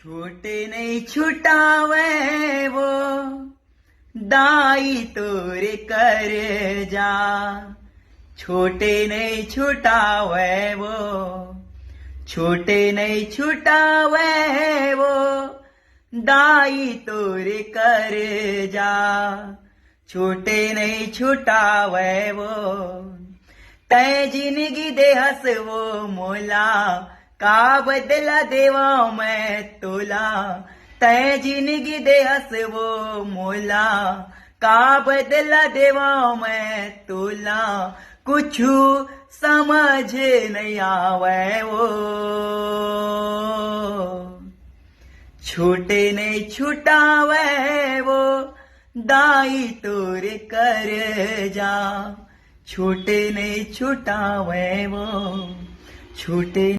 छोटे नहीं छुटावे वो दाई तोरे कर जा। छोटे नहीं छुटावे वो, छोटे नहीं छुटावे वो दाई तोरे कर जा। छोटे नहीं छुटावे वो तै जिंदगी दे हसवो मोला, का बदला देवा मैं तोला। तै जिंदगी दे हसवो मोला, का बदला देवा मैं तोला। कुछु समझ नहीं आवे वो, छोटे नहीं छुटावे वो दाई तोरे कर जा। छोटे नहीं छुटावे वो, छोटे